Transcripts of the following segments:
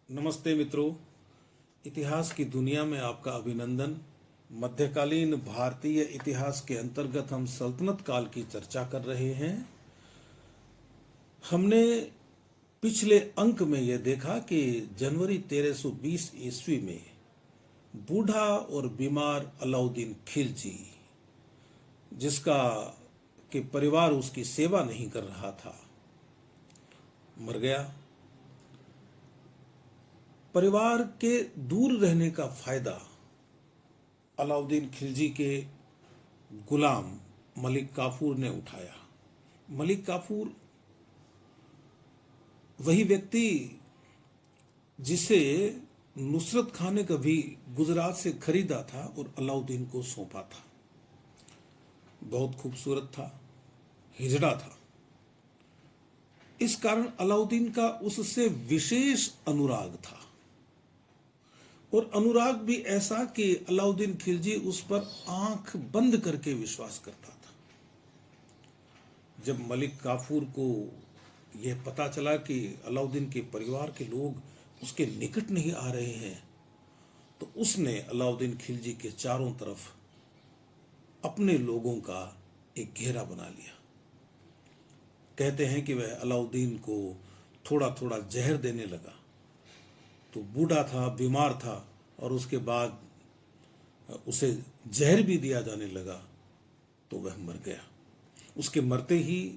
नमस्ते मित्रों। इतिहास की दुनिया में आपका अभिनंदन। मध्यकालीन भारतीय इतिहास के अंतर्गत हम सल्तनत काल की चर्चा कर रहे हैं। हमने पिछले अंक में यह देखा कि जनवरी 1320 ईस्वी में बूढ़ा और बीमार अलाउद्दीन खिलजी, जिसका कि परिवार उसकी सेवा नहीं कर रहा था, मर गया। परिवार के दूर रहने का फायदा अलाउद्दीन खिलजी के गुलाम मलिक काफूर ने उठाया। मलिक काफूर वही व्यक्ति जिसे नुसरत खान ने कभी गुजरात से खरीदा था और अलाउद्दीन को सौंपा था। बहुत खूबसूरत था, हिजड़ा था। इस कारण अलाउद्दीन का उससे विशेष अनुराग था, और अनुराग भी ऐसा कि अलाउद्दीन खिलजी उस पर आंख बंद करके विश्वास करता था। जब मलिक काफूर को यह पता चला कि अलाउद्दीन के परिवार के लोग उसके निकट नहीं आ रहे हैं, तो उसने अलाउद्दीन खिलजी के चारों तरफ अपने लोगों का एक घेरा बना लिया। कहते हैं कि वह अलाउद्दीन को थोड़ा थोड़ा जहर देने लगा। तो बूढ़ा था, बीमार था, और उसके बाद उसे जहर भी दिया जाने लगा तो वह मर गया। उसके मरते ही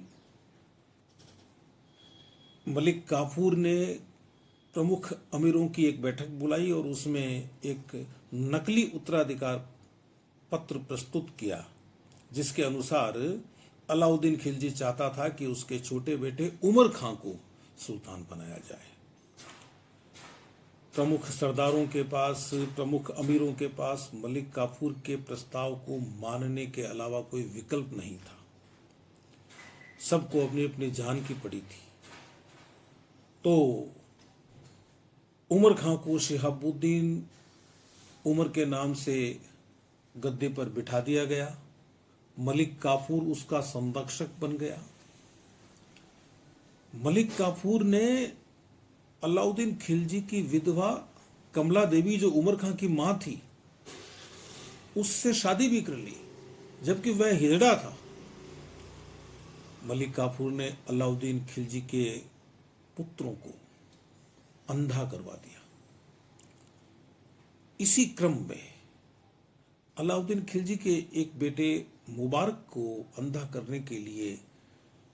मलिक काफूर ने प्रमुख अमीरों की एक बैठक बुलाई और उसमें एक नकली उत्तराधिकार पत्र प्रस्तुत किया, जिसके अनुसार अलाउद्दीन खिलजी चाहता था कि उसके छोटे बेटे उमर खां को सुल्तान बनाया जाए। प्रमुख सरदारों के पास, प्रमुख अमीरों के पास मलिक काफूर के प्रस्ताव को मानने के अलावा कोई विकल्प नहीं था। सबको अपनी अपनी जान की पड़ी थी। तो उमर खां को शिहाबुद्दीन उमर के नाम से गद्दे पर बिठा दिया गया। मलिक काफूर उसका संरक्षक बन गया। मलिक काफूर ने अलाउद्दीन खिलजी की विधवा कमला देवी, जो उमर खां की मां थी, उससे शादी भी कर ली, जबकि वह हिजड़ा था। मलिक काफूर ने अलाउद्दीन खिलजी के पुत्रों को अंधा करवा दिया। इसी क्रम में अलाउद्दीन खिलजी के एक बेटे मुबारक को अंधा करने के लिए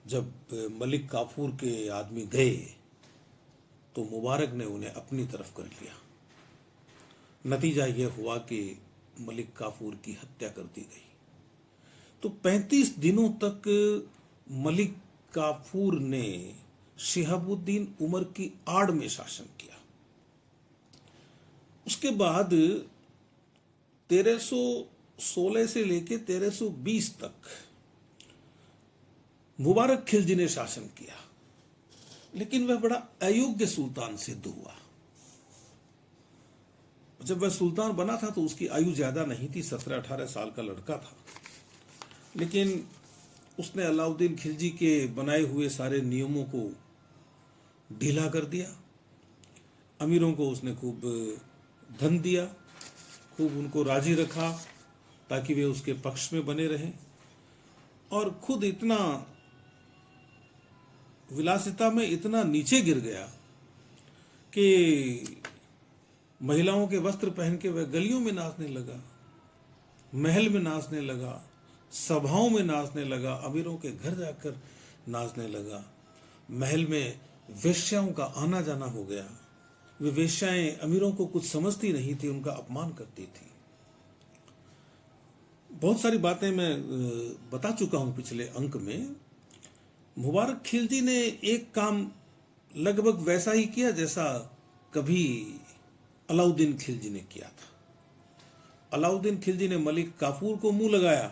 जब मलिक काफूर के आदमी गए तो मुबारक ने उन्हें अपनी तरफ कर लिया। नतीजा यह हुआ कि मलिक काफूर की हत्या कर दी गई। तो 35 दिनों तक मलिक काफूर ने शिहाबुद्दीन उमर की आड़ में शासन किया। उसके बाद 1316 से लेकर 1320 तक मुबारक खिलजी ने शासन किया, लेकिन वह बड़ा अयोग्य सुल्तान सिद्ध हुआ। जब वह सुल्तान बना था तो उसकी आयु ज्यादा नहीं थी, 17-18 साल का लड़का था। लेकिन उसने अलाउद्दीन खिलजी के बनाए हुए सारे नियमों को ढीला कर दिया। अमीरों को उसने खूब धन दिया, खूब उनको राजी रखा ताकि वे उसके पक्ष में बने रहें, और खुद इतना विलासिता में इतना नीचे गिर गया कि महिलाओं के वस्त्र पहन के वह गलियों में नाचने लगा, महल में नाचने लगा, सभाओं में नाचने लगा, अमीरों के घर जाकर नाचने लगा। महल में वेश्याओं का आना जाना हो गया। वे वेश्याएं अमीरों को कुछ समझती नहीं थी, उनका अपमान करती थी। बहुत सारी बातें मैं बता चुका हूं पिछले अंक में। मुबारक खिलजी ने एक काम लगभग वैसा ही किया जैसा कभी अलाउद्दीन खिलजी ने किया था। अलाउद्दीन खिलजी ने मलिक काफूर को मुंह लगाया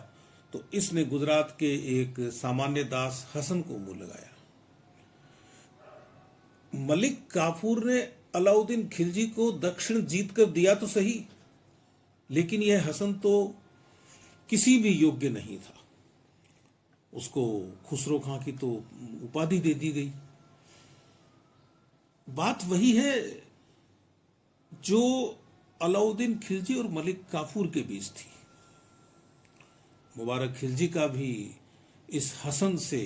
तो इसने गुजरात के एक सामान्य दास हसन को मुंह लगाया। मलिक काफूर ने अलाउद्दीन खिलजी को दक्षिण जीत कर दिया तो सही, लेकिन यह हसन तो किसी भी योग्य नहीं था। उसको खुसरो खां की तो उपाधि दे दी गई। बात वही है जो अलाउद्दीन खिलजी और मलिक काफूर के बीच थी। मुबारक खिलजी का भी इस हसन से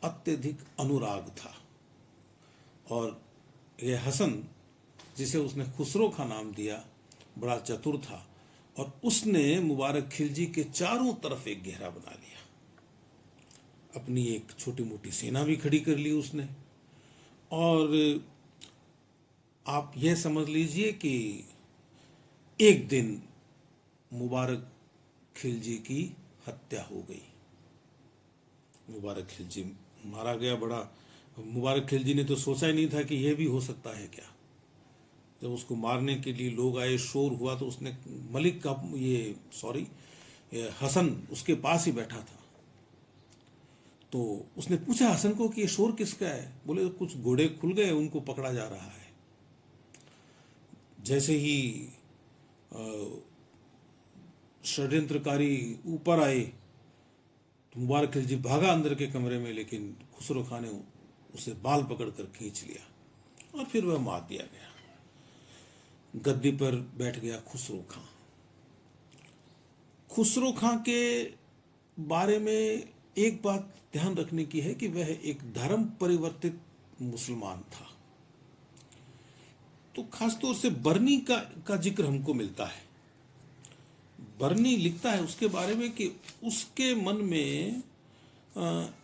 अत्यधिक अनुराग था, और यह हसन, जिसे उसने खुसरो का नाम दिया, बड़ा चतुर था, और उसने मुबारक खिलजी के चारों तरफ एक घेरा बना लिया। अपनी एक छोटी मोटी सेना भी खड़ी कर ली उसने, और आप यह समझ लीजिए कि एक दिन मुबारक खिलजी की हत्या हो गई। मुबारक खिलजी मारा गया। बड़ा मुबारक खिलजी ने तो सोचा ही नहीं था कि यह भी हो सकता है क्या। जब उसको मारने के लिए लोग आए, शोर हुआ, तो उसने मलिक का हसन उसके पास ही बैठा था। तो उसने पूछा हसन को कि ये शोर किसका है। बोले कुछ घोड़े खुल गए, उनको पकड़ा जा रहा है। जैसे ही षड्यंत्रकारी ऊपर आए तो मुबारक खिलजी भागा अंदर के कमरे में, लेकिन खुसरो खां ने उसे बाल पकड़कर खींच लिया और फिर वह मार दिया गया। गद्दी पर बैठ गया खुसरो खां। खुसरो खां के बारे में एक बात ध्यान रखने की है कि वह एक धर्म परिवर्तित मुसलमान था। तो खासतौर से बर्नी का जिक्र हमको मिलता है। बर्नी लिखता है उसके बारे में कि उसके मन में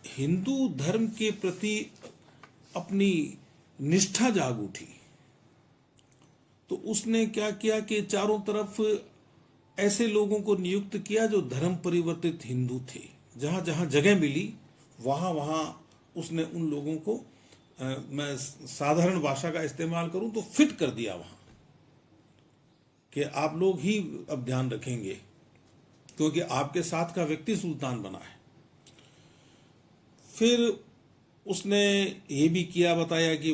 हिंदू धर्म के प्रति अपनी निष्ठा जाग उठी। तो उसने क्या किया कि चारों तरफ ऐसे लोगों को नियुक्त किया जो धर्म परिवर्तित हिंदू थे। जहां जहां जगह मिली वहां वहां उसने उन लोगों को, मैं साधारण भाषा का इस्तेमाल करूं तो, फिट कर दिया वहां कि आप लोग ही अब ध्यान रखेंगे, क्योंकि आपके साथ का व्यक्ति सुल्तान बना है। फिर उसने ये भी किया, बताया कि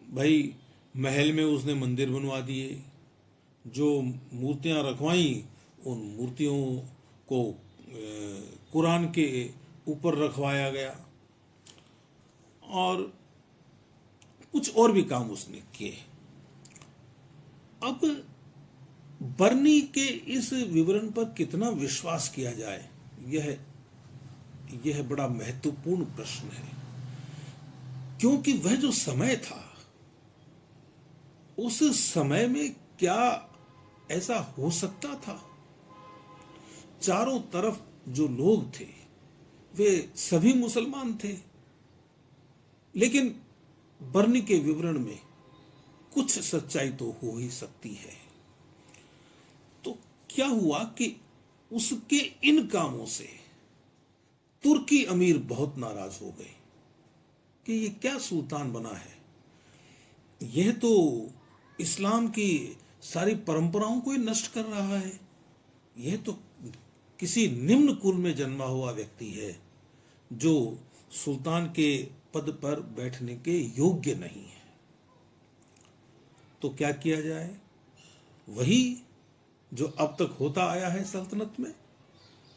भाई महल में उसने मंदिर बनवा दिए। जो मूर्तियां रखवाई, उन मूर्तियों को कुरान के ऊपर रखवाया गया, और कुछ और भी काम उसने किए। अब बर्नी के इस विवरण पर कितना विश्वास किया जाए, यह बड़ा महत्वपूर्ण प्रश्न है। क्योंकि वह जो समय था, उस समय में क्या ऐसा हो सकता था? चारों तरफ जो लोग थे वे सभी मुसलमान थे, लेकिन बर्नी के विवरण में कुछ सच्चाई तो हो ही सकती है। तो क्या हुआ कि उसके इन कामों से तुर्की अमीर बहुत नाराज हो गए कि ये क्या सुल्तान बना है, यह तो इस्लाम की सारी परंपराओं को ही नष्ट कर रहा है। यह तो किसी निम्न कुल में जन्मा हुआ व्यक्ति है जो सुल्तान के पद पर बैठने के योग्य नहीं है। तो क्या किया जाए? वही जो अब तक होता आया है सल्तनत में।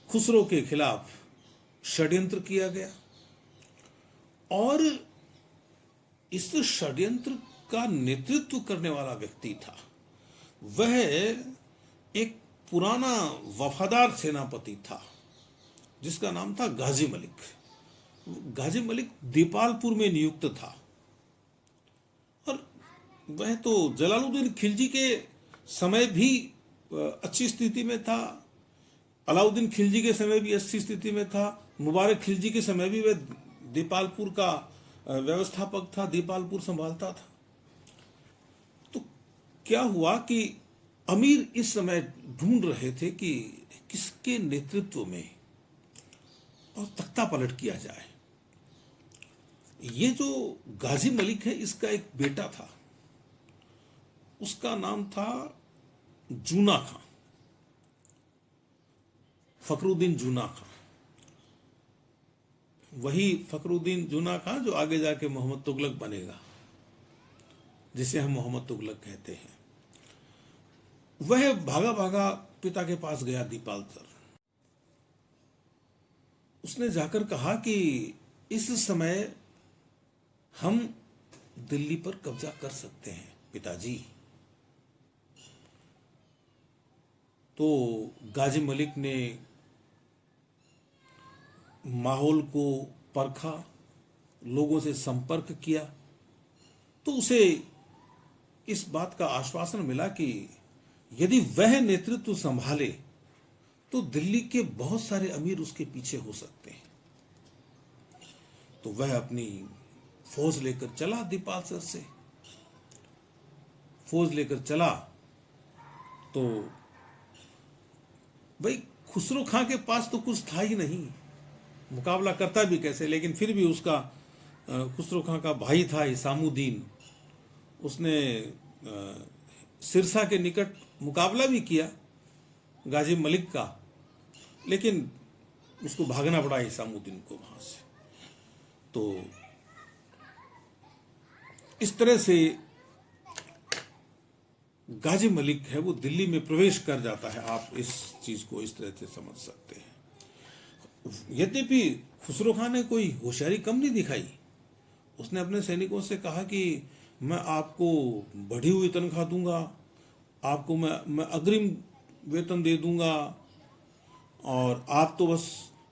खुसरो के खिलाफ षड्यंत्र किया गया, और इस षड्यंत्र का नेतृत्व करने वाला व्यक्ति था वह एक पुराना वफादार सेनापति था जिसका नाम था गाजी मलिक। गाजी मलिक दीपालपुर में नियुक्त था, और वह तो जलालुद्दीन खिलजी के समय भी अच्छी स्थिति में था, अलाउद्दीन खिलजी के समय भी अच्छी स्थिति में था, मुबारक खिलजी के समय भी वह दीपालपुर का व्यवस्थापक था, दीपालपुर संभालता था। तो क्या हुआ कि अमीर इस समय ढूंढ रहे थे कि किसके नेतृत्व में और तख्ता पलट किया जाए। ये जो गाजी मलिक है, इसका एक बेटा था, उसका नाम था जूना खां, फखरुद्दीन जूना खां। वही फखरुद्दीन जूना खां जो आगे जाके मोहम्मद तुगलक बनेगा, जिसे हम मोहम्मद तुगलक कहते हैं। वह भागा भागा पिता के पास गया दीपालपुर। उसने जाकर कहा कि इस समय हम दिल्ली पर कब्जा कर सकते हैं पिताजी, तो गाजी मलिक ने माहौल को परखा, लोगों से संपर्क किया, तो उसे इस बात का आश्वासन मिला कि यदि वह नेतृत्व संभाले तो दिल्ली के बहुत सारे अमीर उसके पीछे हो सकते हैं। तो वह अपनी फौज लेकर चला, दीपालसर से फौज लेकर चला। तो भाई खुसरो खां के पास तो कुछ था ही नहीं, मुकाबला करता भी कैसे। लेकिन फिर भी उसका खुसरो खां का भाई था इसामुद्दीन, उसने सिरसा के निकट मुकाबला भी किया गाजी मलिक का, लेकिन उसको भागना पड़ा इसामुद्दीन को वहां से। तो इस तरह से गाजी मलिक है वो दिल्ली में प्रवेश कर जाता है। आप इस चीज को इस तरह से समझ सकते हैं। यद्यपि खुसरो खां ने कोई होशियारी कम नहीं दिखाई। उसने अपने सैनिकों से कहा कि मैं आपको बढ़ी हुई तनख्वाह दूंगा, आपको मैं अग्रिम वेतन दे दूंगा, और आप तो बस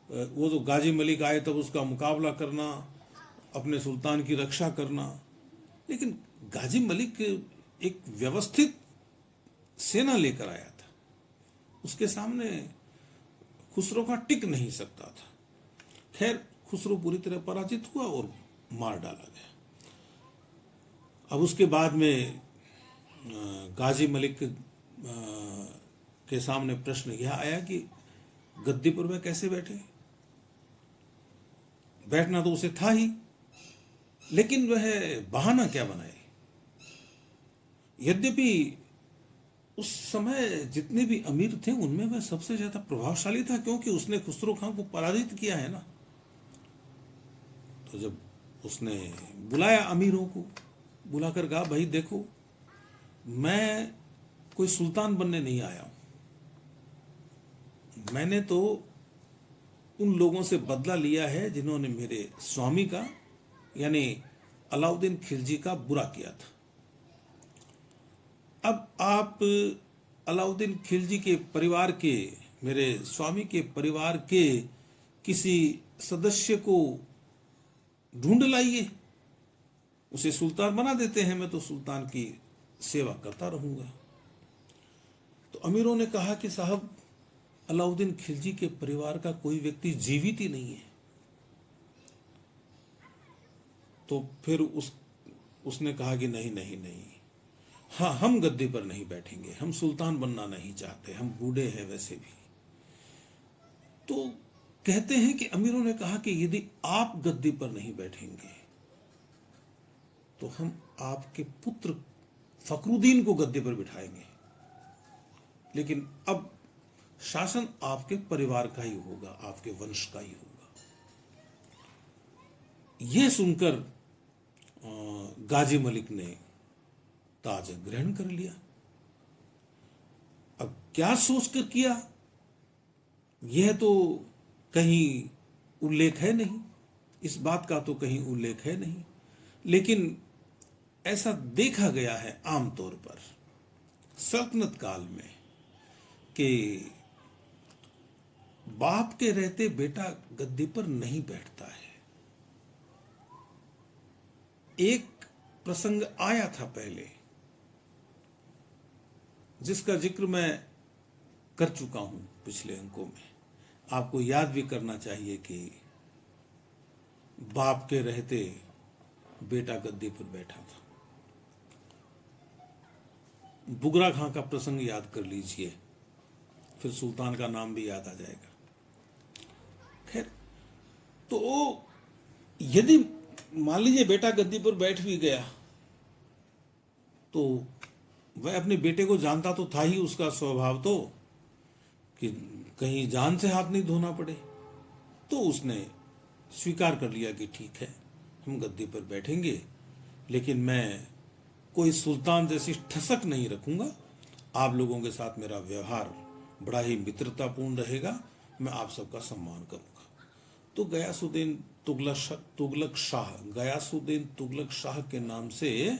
वो तो गाजी मलिक आए तब उसका मुकाबला करना, अपने सुल्तान की रक्षा करना। लेकिन गाजी मलिक एक व्यवस्थित सेना लेकर आया था, उसके सामने खुसरो खां टिक नहीं सकता था। खैर खुसरो पूरी तरह पराजित हुआ और मार डाला गया। अब उसके बाद में गाजी मलिक के सामने प्रश्न यह आया कि गद्दी पर वह कैसे बैठे। बैठना तो उसे था ही, लेकिन वह बहाना क्या बनाए। यद्यपि उस समय जितने भी अमीर थे उनमें वह सबसे ज्यादा प्रभावशाली था, क्योंकि उसने खुसरो खां को पराजित किया है ना। तो जब उसने बुलाया अमीरों को, बुलाकर कहा भाई देखो, मैं कोई सुल्तान बनने नहीं आया हूं, मैंने तो उन लोगों से बदला लिया है जिन्होंने मेरे स्वामी का यानी अलाउद्दीन खिलजी का बुरा किया था। अब आप अलाउद्दीन खिलजी के परिवार के, मेरे स्वामी के परिवार के किसी सदस्य को ढूंढ लाइए, उसे सुल्तान बना देते हैं, मैं तो सुल्तान की सेवा करता रहूंगा। तो अमीरों ने कहा कि साहब अलाउद्दीन खिलजी के परिवार का कोई व्यक्ति जीवित ही नहीं है। तो फिर उसने कहा कि नहीं नहीं नहीं, हाँ हम गद्दी पर नहीं बैठेंगे, हम सुल्तान बनना नहीं चाहते, हम बूढ़े हैं वैसे भी। तो कहते हैं कि अमीरों ने कहा कि यदि आप गद्दी पर नहीं बैठेंगे तो हम आपके पुत्र फखरुद्दीन को गद्दी पर बिठाएंगे, लेकिन अब शासन आपके परिवार का ही होगा, आपके वंश का ही होगा। यह सुनकर गाजी मलिक ने ताज ग्रहण कर लिया। अब क्या सोचकर किया यह तो कहीं उल्लेख है नहीं, इस बात का तो कहीं उल्लेख है नहीं, लेकिन ऐसा देखा गया है आमतौर पर सल्तनत काल में कि बाप के रहते बेटा गद्दी पर नहीं बैठता है। एक प्रसंग आया था पहले जिसका जिक्र मैं कर चुका हूं पिछले अंकों में, आपको याद भी करना चाहिए कि बाप के रहते बेटा गद्दी पर बैठा था। बुगरा खां का प्रसंग याद कर लीजिए, फिर सुल्तान का नाम भी याद आ जाएगा। खैर, तो यदि मान लीजिए बेटा गद्दी पर बैठ भी गया तो वह अपने बेटे को जानता तो था ही, उसका स्वभाव तो कि कहीं जान से हाथ नहीं धोना पड़े। तो उसने स्वीकार कर लिया कि ठीक है हम गद्दी पर बैठेंगे, लेकिन मैं कोई सुल्तान जैसी ठसक नहीं रखूंगा, आप लोगों के साथ मेरा व्यवहार बड़ा ही मित्रतापूर्ण रहेगा, मैं आप सबका सम्मान करूंगा। तो गयासुद्दीन तुगलक शाह के नाम से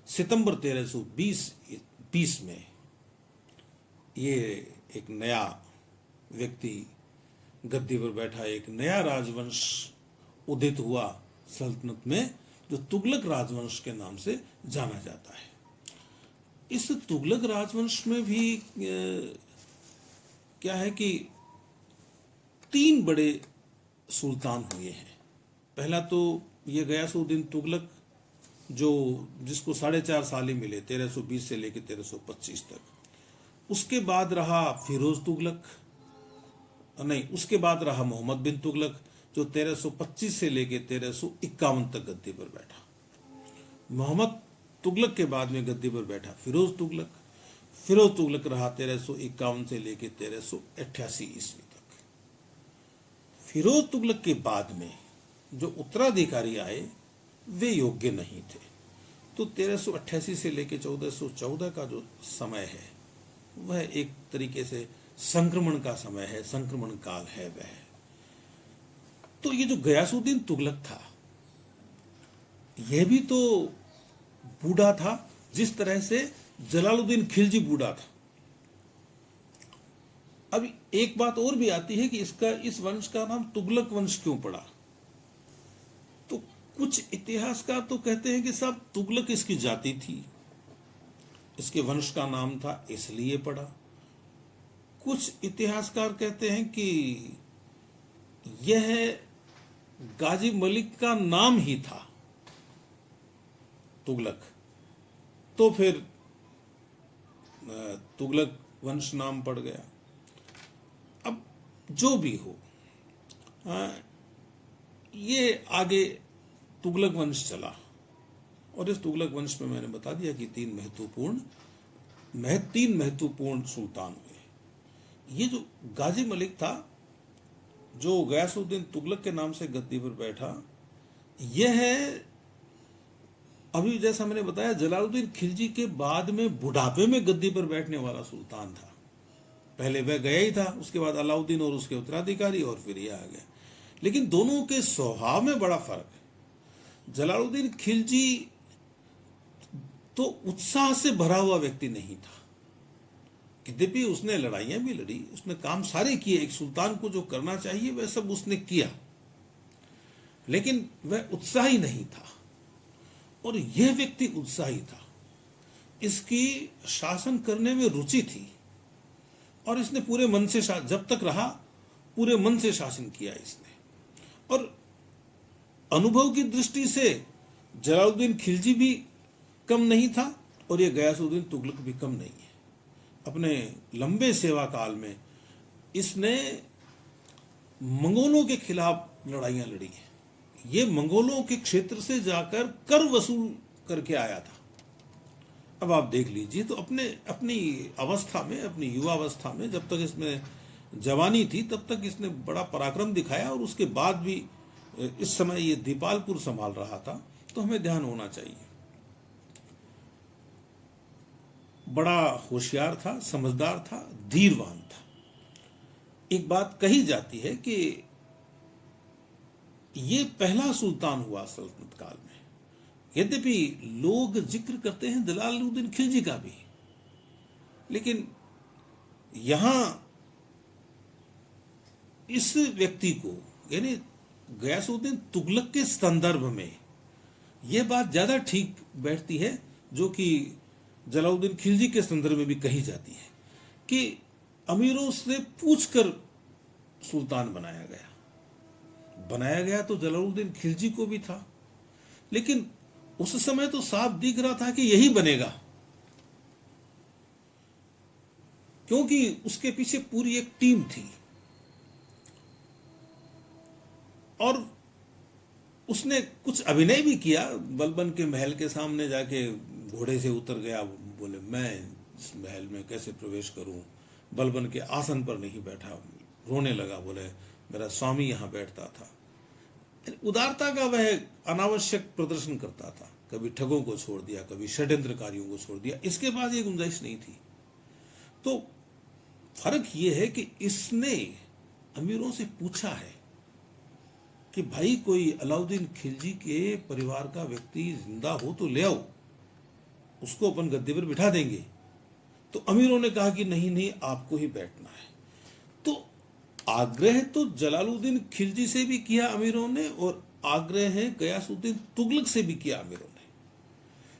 सितंबर 1320 में ये एक नया व्यक्ति गद्दी पर बैठा, एक नया राजवंश उदित हुआ सल्तनत में, जो तुगलक राजवंश के नाम से जाना जाता है। इस तुगलक राजवंश में भी क्या है कि 3 बड़े सुल्तान हुए हैं। पहला तो ये गयासुद्दीन तुगलक, जो जिसको 4.5 साल ही मिले, 1320 से लेकर 1325 तक। उसके बाद रहा फिरोज तुगलक, नहीं, उसके बाद रहा मोहम्मद बिन तुगलक, जो 1325 से लेकर 1351 तक गद्दी पर बैठा। मोहम्मद तुगलक के बाद में गद्दी पर बैठा फिरोज तुगलक। फिरोज तुगलक रहा 1351 से लेकर 1388 ईस्वी तक। फिरोज तुगलक के बाद में जो उत्तराधिकारी आए वे योग्य नहीं थे, तो 1388 से लेकर 1414 का जो समय है वह एक तरीके से संक्रमण का समय है, संक्रमण काल है वह। तो ये जो गयासुद्दीन तुगलक था, यह भी तो बूढ़ा था, जिस तरह से जलालुद्दीन खिलजी बूढ़ा था। अब एक बात और भी आती है कि इस वंश का नाम तुगलक वंश क्यों पड़ा। तो कुछ इतिहासकार तो कहते हैं कि साहब तुगलक इसकी जाति थी, इसके वंश का नाम था इसलिए पड़ा। कुछ इतिहासकार कहते हैं कि यह गाजी मलिक का नाम ही था तुगलक, तो फिर तुगलक वंश नाम पड़ गया। अब जो भी हो, ये आगे तुगलक वंश चला, और इस तुगलक वंश में मैंने बता दिया कि 3 महत्वपूर्ण सुल्तान हुए। ये जो गाजी मलिक था, जो गयासुद्दीन तुगलक के नाम से गद्दी पर बैठा, यह अभी जैसा मैंने बताया जलालुद्दीन खिलजी के बाद में बुढ़ापे में गद्दी पर बैठने वाला सुल्तान था। पहले वह गया ही था, उसके बाद अलाउद्दीन और उसके उत्तराधिकारी, और फिर यह आ गया। लेकिन दोनों के स्वभाव में बड़ा फर्क है। जलालुद्दीन खिलजी तो उत्साह से भरा हुआ व्यक्ति नहीं था, यद्यपि उसने लड़ाइयां भी लड़ी, उसने काम सारे किए, एक सुल्तान को जो करना चाहिए वह सब उसने किया, लेकिन वह उत्साही नहीं था। और यह व्यक्ति उत्साही था, इसकी शासन करने में रुचि थी, और इसने पूरे मन से जब तक रहा पूरे मन से शासन किया इसने। और अनुभव की दृष्टि से जलालुद्दीन खिलजी भी कम नहीं था, और यह गयासुद्दीन तुगलक भी कम नहीं है। अपने लंबे सेवा काल में इसने मंगोलों के खिलाफ लड़ाइयां लड़ी हैं। ये मंगोलों के क्षेत्र से जाकर कर वसूल करके आया था। अब आप देख लीजिए, तो अपनी अवस्था में, अपनी युवावस्था में, जब तक इसमें जवानी थी तब तक इसने बड़ा पराक्रम दिखाया, और उसके बाद भी इस समय ये दीपालपुर संभाल रहा था। तो हमें ध्यान होना चाहिए, बड़ा होशियार था, समझदार था, धीरवान था। एक बात कही जाती है कि ये पहला सुल्तान हुआ सल्तनत काल में। यद्यपि लोग जिक्र करते हैं जलालुद्दीन खिलजी का भी, लेकिन यहां इस व्यक्ति को, यानी गयासुद्दीन तुगलक के संदर्भ में यह बात ज्यादा ठीक बैठती है, जो कि जलालुद्दीन खिलजी के संदर्भ में भी कही जाती है, कि अमीरों से पूछकर सुल्तान बनाया गया तो जलालुद्दीन खिलजी को भी था, लेकिन उस समय तो साफ दिख रहा था कि यही बनेगा, क्योंकि उसके पीछे पूरी एक टीम थी। और उसने कुछ अभिनय भी किया, बलबन के महल के सामने जाके घोड़े से उतर गया, बोले मैं इस महल में कैसे प्रवेश करूं, बलबन के आसन पर नहीं बैठा, रोने लगा, बोले मेरा स्वामी यहां बैठता था। उदारता का वह अनावश्यक प्रदर्शन करता था, कभी ठगों को छोड़ दिया, कभी षड्यंत्रकारियों को छोड़ दिया, इसके बाद ये गुंजाइश नहीं थी। तो फर्क यह है कि इसने अमीरों से पूछा है कि भाई कोई अलाउद्दीन खिलजी के परिवार का व्यक्ति जिंदा हो तो ले आओ, उसको अपन गद्दी पर बिठा देंगे। तो अमीरों ने कहा कि नहीं नहीं, आपको ही बैठना है। तो आग्रह तो जलालुद्दीन खिलजी से भी किया अमीरों ने, और आग्रह है गयासुद्दीन तुगलक से भी किया अमीरों ने।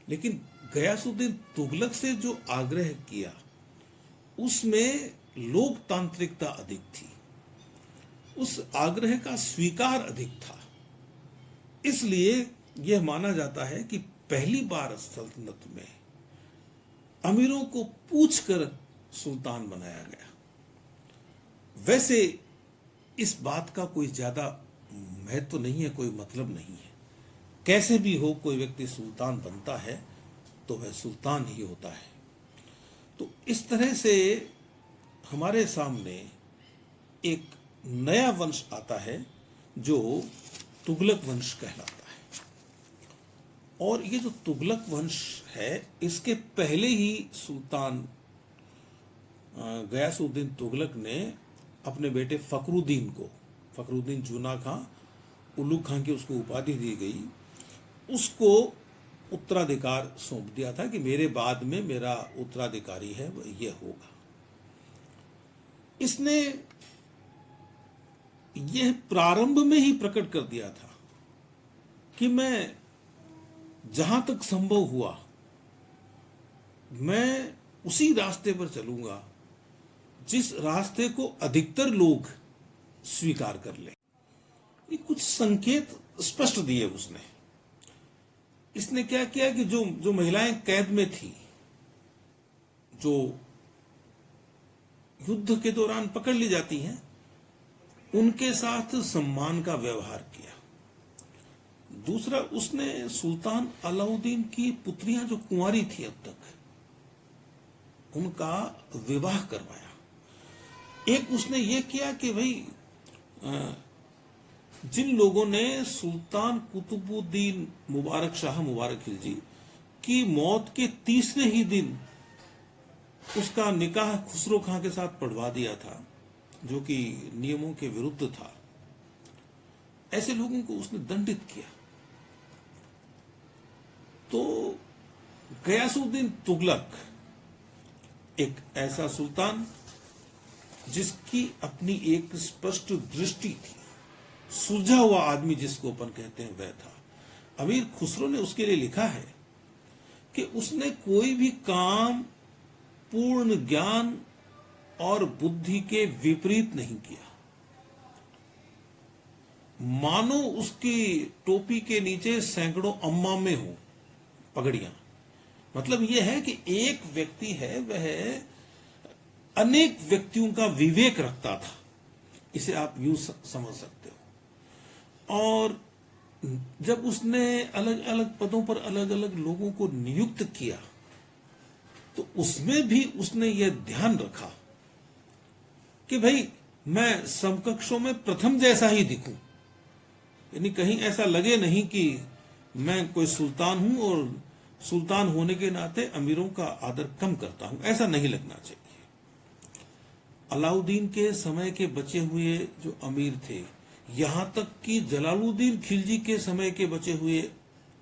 लेकिन गयासुद्दीन तुगलक से जो आग्रह किया उसमें लोकतांत्रिकता अधिक थी, उस आग्रह का स्वीकार अधिक था। इसलिए यह माना जाता है कि पहली बार सल्तनत में अमीरों को पूछकर सुल्तान बनाया गया। वैसे इस बात का कोई ज्यादा महत्व नहीं है, कोई मतलब नहीं है। कैसे भी हो, कोई व्यक्ति सुल्तान बनता है तो वह सुल्तान ही होता है। तो इस तरह से हमारे सामने एक नया वंश आता है जो तुगलक वंश कहलाता है। और ये जो तुगलक वंश है, इसके पहले ही सुल्तान गयासुद्दीन तुगलक ने अपने बेटे फखरुद्दीन जूना खां, उल्लुग खां की उसको उपाधि दी गई, उसको उत्तराधिकार सौंप दिया था कि मेरे बाद में मेरा उत्तराधिकारी है वह यह होगा। इसने यह प्रारंभ में ही प्रकट कर दिया था कि मैं जहां तक संभव हुआ मैं उसी रास्ते पर चलूंगा जिस रास्ते को अधिकतर लोग स्वीकार कर लें। ये कुछ संकेत स्पष्ट दिए उसने। इसने क्या किया कि जो महिलाएं कैद में थी, जो युद्ध के दौरान पकड़ ली जाती हैं, उनके साथ सम्मान का व्यवहार किया। दूसरा, उसने सुल्तान अलाउद्दीन की पुत्रियां जो कुंवारी थी अब तक, उनका विवाह करवाया। एक उसने ये किया कि भाई जिन लोगों ने सुल्तान कुतुबुद्दीन मुबारक शाह मुबारक खिलजी की मौत के तीसरे ही दिन उसका निकाह खुसरो खां के साथ पढ़वा दिया था, जो कि नियमों के विरुद्ध था, ऐसे लोगों को उसने दंडित किया। तो गयासुद्दीन तुगलक एक ऐसा सुल्तान जिसकी अपनी एक स्पष्ट दृष्टि थी, सुलझा हुआ आदमी जिसको अपन कहते हैं वह था। अमीर खुसरो ने उसके लिए लिखा है कि उसने कोई भी काम पूर्ण ज्ञान और बुद्धि के विपरीत नहीं किया। मानो उसकी टोपी के नीचे सैकड़ों अम्मामे हो पगड़ियां। मतलब यह है कि एक व्यक्ति है, वह अनेक व्यक्तियों का विवेक रखता था, इसे आप यूं समझ सकते हो। और जब उसने अलग अलग पदों पर अलग अलग लोगों को नियुक्त किया, तो उसमें भी उसने यह ध्यान रखा कि भाई मैं समकक्षों में प्रथम जैसा ही दिखूं, यानी कहीं ऐसा लगे नहीं कि मैं कोई सुल्तान हूं और सुल्तान होने के नाते अमीरों का आदर कम करता हूं, ऐसा नहीं लगना चाहिए। अलाउद्दीन के समय के बचे हुए जो अमीर थे, यहां तक कि जलालुद्दीन खिलजी के समय के बचे हुए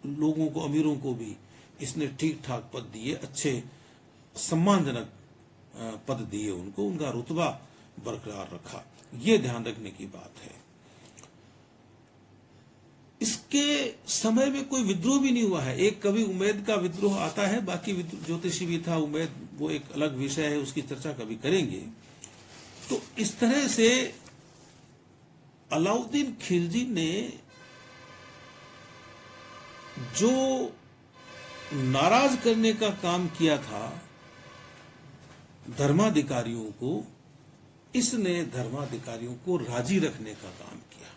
लोगों को, अमीरों को भी इसने ठीक ठाक पद दिए, अच्छे सम्मानजनक पद दिए उनको, उनका रुतबा बरकरार रखा। यह ध्यान रखने की बात है। इसके समय में कोई विद्रोह भी नहीं हुआ है। एक कभी उमैद का विद्रोह आता है, बाकी ज्योतिषी भी था उमैद, वो एक अलग विषय है, उसकी चर्चा कभी करेंगे। तो इस तरह से अलाउद्दीन खिलजी ने जो नाराज करने का काम किया था धर्माधिकारियों को, इसने धर्माधिकारियों को राजी रखने का काम किया,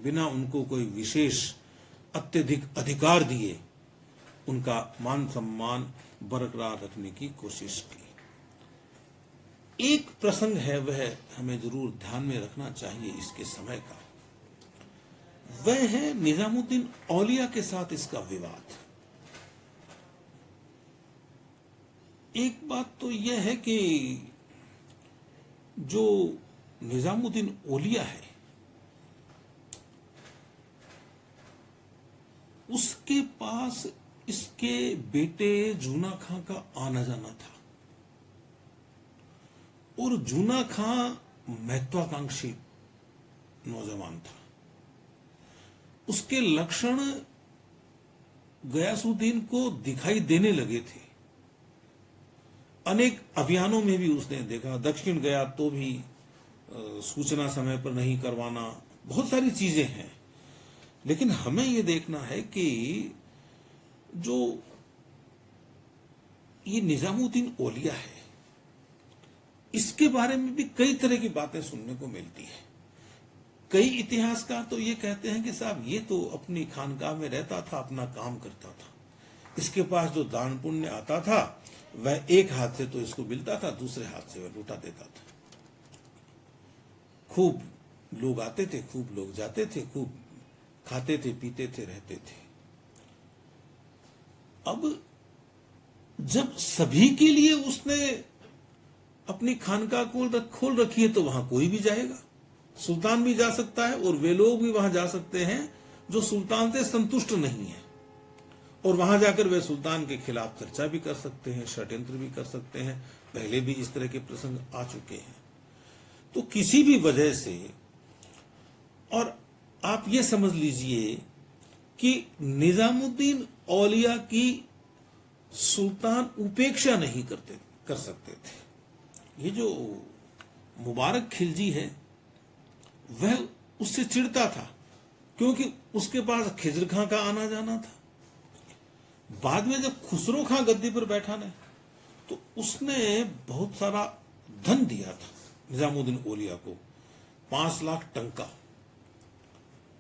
बिना उनको कोई विशेष अत्यधिक अधिकार दिए उनका मान सम्मान बरकरार रखने की कोशिश की। एक प्रसंग है, वह हमें जरूर ध्यान में रखना चाहिए इसके समय का, वह है निजामुद्दीन औलिया के साथ इसका विवाद। एक बात तो यह है कि जो निजामुद्दीन औलिया है, उसके पास इसके बेटे जूना खां का आना जाना था। और जूना खां महत्वाकांक्षी नौजवान था। उसके लक्षण गयासुद्दीन को दिखाई देने लगे थे। अनेक अभियानों में भी उसने देखा, दक्षिण गया तो भी सूचना समय पर नहीं करवाना, बहुत सारी चीजें हैं। लेकिन हमें यह देखना है कि जो ये निजामुद्दीन औलिया है, इसके बारे में भी कई तरह की बातें सुनने को मिलती है। कई इतिहासकार तो ये कहते हैं कि साहब ये तो अपनी खानकाह में रहता था, अपना काम करता था, इसके पास जो दान पुण्य आता था वह एक हाथ से तो इसको मिलता था, दूसरे हाथ से वह लुटा देता था। खूब लोग आते थे, खूब लोग जाते थे, खूब खाते थे, पीते थे, रहते थे। अब जब सभी के लिए उसने अपनी खानकाह खोल रखी है तो वहां कोई भी जाएगा, सुल्तान भी जा सकता है और वे लोग भी वहां जा सकते हैं जो सुल्तान से संतुष्ट नहीं है, और वहां जाकर वे सुल्तान के खिलाफ चर्चा भी कर सकते हैं, षड्यंत्र भी कर सकते हैं। पहले भी इस तरह के प्रसंग आ चुके हैं। तो किसी भी वजह से, और आप ये समझ लीजिए कि निजामुद्दीन औलिया की सुल्तान उपेक्षा नहीं कर सकते थे। ये जो मुबारक खिलजी है वह उससे चिढ़ता था, क्योंकि उसके पास खिजर खां का आना जाना था। बाद में जब खुसरो खां गद्दी पर बैठा ने, तो उसने बहुत सारा धन दिया था निजामुद्दीन औलिया को, 5 लाख टंका,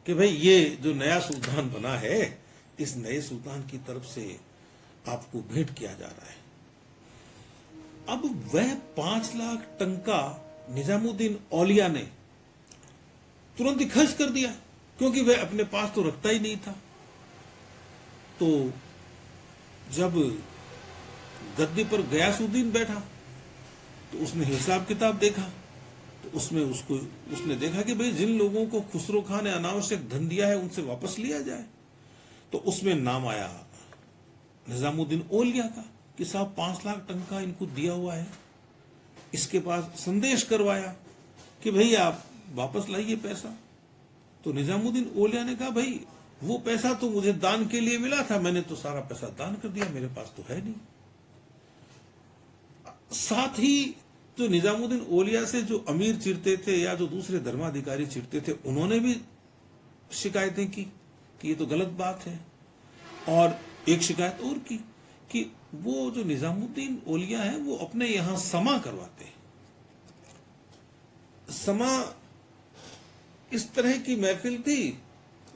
कि भाई ये जो नया सुल्तान बना है, इस नए सुल्तान की तरफ से आपको भेंट किया जा रहा है। अब वह 5 लाख टंका निजामुद्दीन औलिया ने तुरंत ही खर्च कर दिया, क्योंकि वह अपने पास तो रखता ही नहीं था। तो जब गद्दी पर गयासुद्दीन बैठा तो उसने हिसाब किताब देखा, तो उसमें उसने देखा कि भाई जिन लोगों को खुसरो खां ने अनावश्यक धन दिया है उनसे वापस लिया जाए। तो उसमें नाम आया निजामुद्दीन औलिया का कि साहब 5 लाख टंका इनको दिया हुआ है। इसके पास संदेश करवाया कि भाई आप वापस लाइए पैसा। तो निजामुद्दीन औलिया ने कहा भाई वो पैसा तो मुझे दान के लिए मिला था, मैंने तो सारा पैसा दान कर दिया, मेरे पास तो है नहीं। साथ ही जो निजामुद्दीन औलिया से जो अमीर चिढ़ते थे या जो दूसरे धर्माधिकारी चिढ़ते थे, उन्होंने भी शिकायतें की कि ये तो गलत बात है। और एक शिकायत और की कि वो जो निजामुद्दीन औलिया है वो अपने यहां समा करवाते हैं। समा इस तरह की महफिल थी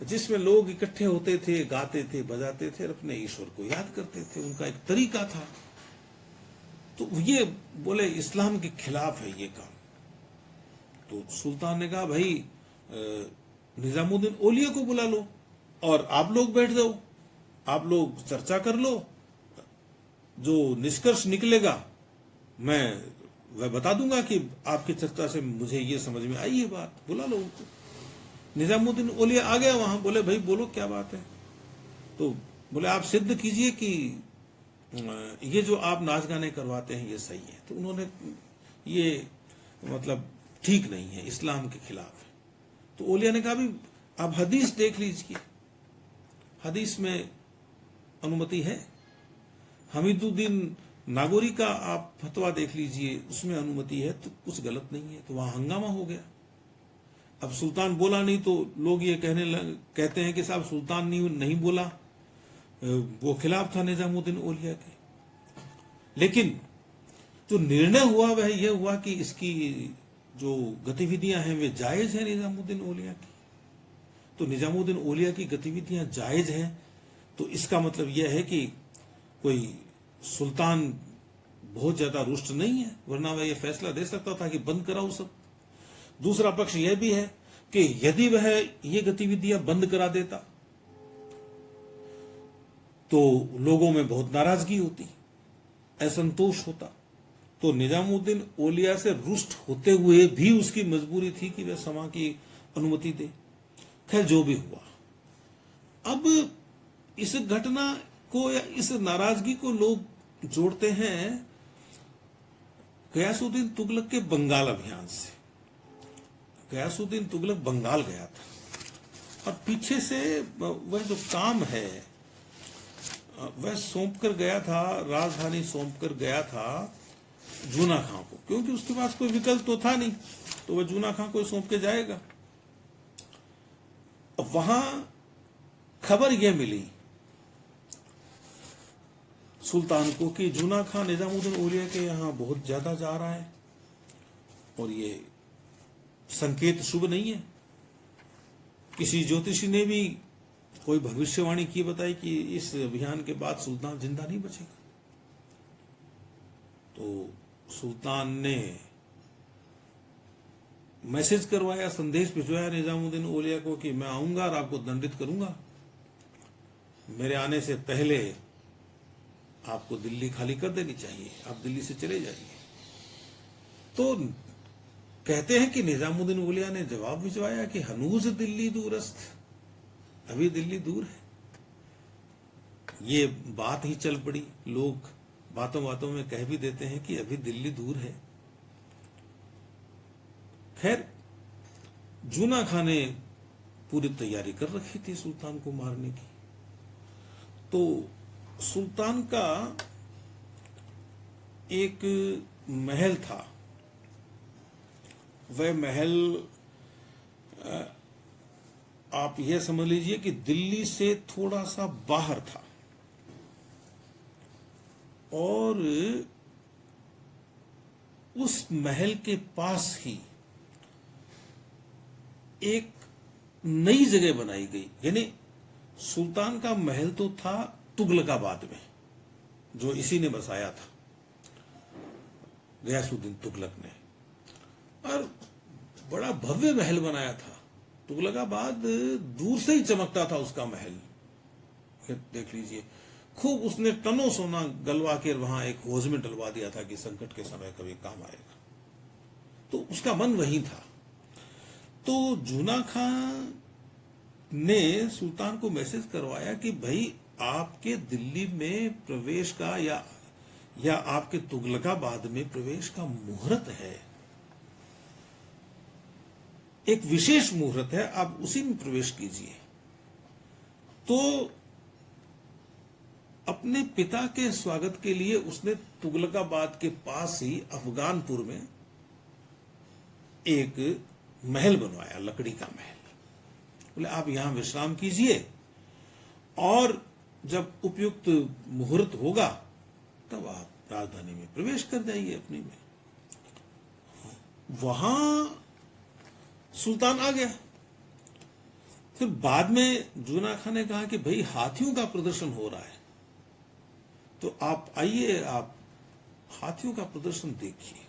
जिसमें लोग इकट्ठे होते थे, गाते थे, बजाते थे और अपने ईश्वर को याद करते थे। उनका एक तरीका था। तो ये बोले इस्लाम के खिलाफ है ये काम। तो सुल्तान ने कहा भाई निजामुद्दीन औलिया को बुला लो और आप लोग बैठ जाओ, आप लोग चर्चा कर लो, जो निष्कर्ष निकलेगा मैं वह बता दूंगा कि आपकी चर्चा से मुझे ये समझ में आई है बात, बुला लो उनको। निजामुद्दीन औलिया आ गया वहां, बोले भाई बोलो क्या बात है। तो बोले आप सिद्ध कीजिए कि ये जो आप नाच गाने करवाते हैं ये सही है। तो उन्होंने ये मतलब ठीक नहीं है, इस्लाम के खिलाफ है। तो औलिया ने कहा भी आप हदीस देख लीजिए, हदीस में अनुमति है। हमीदुद्दीन नागौरी का आप फतवा देख लीजिए, उसमें अनुमति है, तो कुछ गलत नहीं है। तो वहां हंगामा हो गया। अब सुल्तान बोला नहीं तो लोग ये कहते हैं कि साहब सुल्तान नहीं बोला, वो खिलाफ था निजामुद्दीन औलिया के। लेकिन जो निर्णय हुआ वह यह हुआ कि इसकी जो गतिविधियां हैं वे जायज है निजामुद्दीन औलिया की। तो निजामुद्दीन औलिया की गतिविधियां जायज हैं, तो इसका मतलब यह है कि कोई सुल्तान बहुत ज्यादा रुष्ट नहीं है, वरना वह यह फैसला दे सकता था कि बंद कराओ सब। दूसरा पक्ष यह भी है कि यदि वह ये गतिविधियां बंद करा देता तो लोगों में बहुत नाराजगी होती, असंतोष होता। तो निजामुद्दीन औलिया से रुष्ट होते हुए भी उसकी मजबूरी थी कि वह समा की अनुमति दे। खैर जो भी हुआ, अब इस घटना को या इस नाराजगी को लोग जोड़ते हैं गयासुद्दीन तुगलक के बंगाल अभियान से। गयासुद्दीन तुगलक बंगाल गया था और पीछे से वह जो काम है वह सौंप कर गया था, राजधानी सौंप कर गया था जूना खां को, क्योंकि उसके पास कोई विकल्प तो था नहीं, तो वह जूना खां को सौंप के जाएगा। वहां खबर यह मिली सुल्तान को कि जूना खां निजामुद्दीन औलिया के यहां बहुत ज्यादा जा रहा है और ये संकेत शुभ नहीं है। किसी ज्योतिषी ने भी कोई भविष्यवाणी की बताई कि इस अभियान के बाद सुल्तान जिंदा नहीं बचेगा। तो सुल्तान ने मैसेज करवाया, संदेश भिजवाया निजामुद्दीन औलिया को कि मैं आऊंगा और आपको दंडित करूंगा, मेरे आने से पहले आपको दिल्ली खाली कर देनी चाहिए, आप दिल्ली से चले जाइए। तो कहते हैं कि निजामुद्दीन औलिया ने जवाब भिजवाया कि हनूज दिल्ली दूरस्थ, अभी दिल्ली दूर है। ये बात ही चल पड़ी, लोग बातों बातों में कह भी देते हैं कि अभी दिल्ली दूर है। खैर, जूना खां ने पूरी तैयारी कर रखी थी सुल्तान को मारने की। तो सुल्तान का एक महल था, वह महल आप यह समझ लीजिए कि दिल्ली से थोड़ा सा बाहर था और उस महल के पास ही एक नई जगह बनाई गई। यानी सुल्तान का महल तो था तुगलकाबाद में, जो इसी ने बसाया था, गयासुद्दीन तुगलक ने, और बड़ा भव्य महल बनाया था। तुगलकाबाद दूर से ही चमकता था उसका महल। देख लीजिए, खूब उसने टनों सोना गलवा के वहां एक हौज में डलवा दिया था कि संकट के समय कभी काम आएगा। तो उसका मन वहीं था। तो जूना खां ने सुल्तान को मैसेज करवाया कि भाई आपके दिल्ली में प्रवेश का या आपके तुगलकाबाद में प्रवेश का मुहूर्त है, एक विशेष मुहूर्त है, आप उसी में प्रवेश कीजिए। तो अपने पिता के स्वागत के लिए उसने तुगलकाबाद के पास ही अफगानपुर में एक महल बनवाया, लकड़ी का महल। बोले आप यहां विश्राम कीजिए और जब उपयुक्त मुहूर्त होगा तब आप राजधानी में प्रवेश कर जाइए अपनी में। वहां सुल्तान आ गया। फिर बाद में जूना खां ने कहा कि भाई हाथियों का प्रदर्शन हो रहा है, तो आप आइए, आप हाथियों का प्रदर्शन देखिए।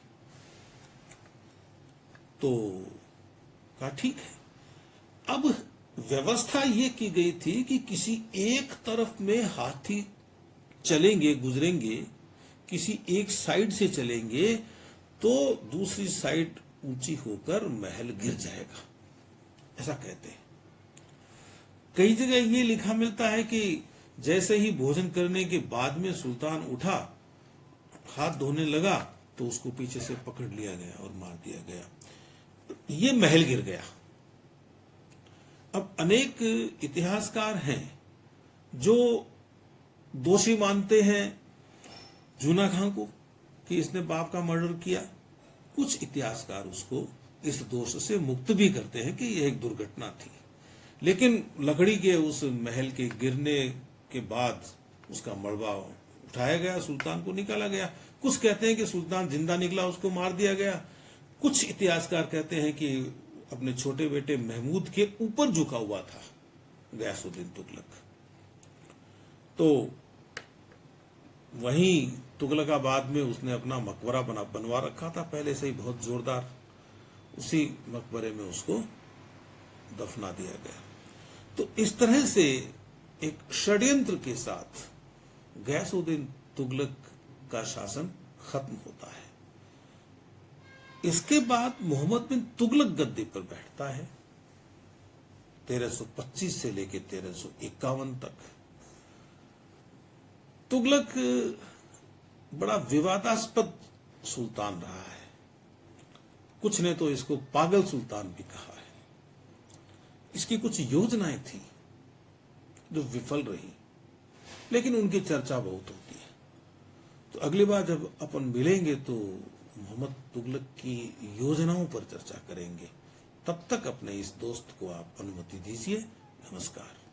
तो कहा ठीक है। अब व्यवस्था यह की गई थी कि किसी एक तरफ में हाथी चलेंगे, गुजरेंगे, किसी एक साइड से चलेंगे तो दूसरी साइड ऊंची होकर महल गिर जाएगा, ऐसा कहते हैं। कई जगह ये लिखा मिलता है कि जैसे ही भोजन करने के बाद में सुल्तान उठा, हाथ धोने लगा, तो उसको पीछे से पकड़ लिया गया और मार दिया गया। ये महल गिर गया। अब अनेक इतिहासकार हैं जो दोषी मानते हैं जूना खां को कि इसने बाप का मर्डर किया। कुछ इतिहासकार उसको इस दोष से मुक्त भी करते हैं कि यह एक दुर्घटना थी, लेकिन लकड़ी के उस महल के गिरने के बाद उसका मलबा उठाया गया, सुल्तान को निकाला गया। कुछ कहते हैं कि सुल्तान जिंदा निकला, उसको मार दिया गया। कुछ इतिहासकार कहते हैं कि अपने छोटे बेटे महमूद के ऊपर झुका हुआ था गयासुद्दीन तुगलक। तो वहीं तुगलकाबाद में उसने अपना मकबरा बनवा रखा था पहले से ही बहुत जोरदार, उसी मकबरे में उसको दफना दिया गया। तो इस तरह से एक षड्यंत्र के साथ गयासुद्दीन तुगलक का शासन खत्म होता है। इसके बाद मोहम्मद बिन तुगलक गद्दी पर बैठता है 1325 से लेकर 1351 तक। तुगलक बड़ा विवादास्पद सुल्तान रहा है। कुछ ने तो इसको पागल सुल्तान भी कहा है। इसकी कुछ योजनाएं थी जो विफल रही, लेकिन उनकी चर्चा बहुत होती है। तो अगली बार जब अपन मिलेंगे तो मोहम्मद तुगलक की योजनाओं पर चर्चा करेंगे। तब तक अपने इस दोस्त को आप अनुमति दीजिए। नमस्कार।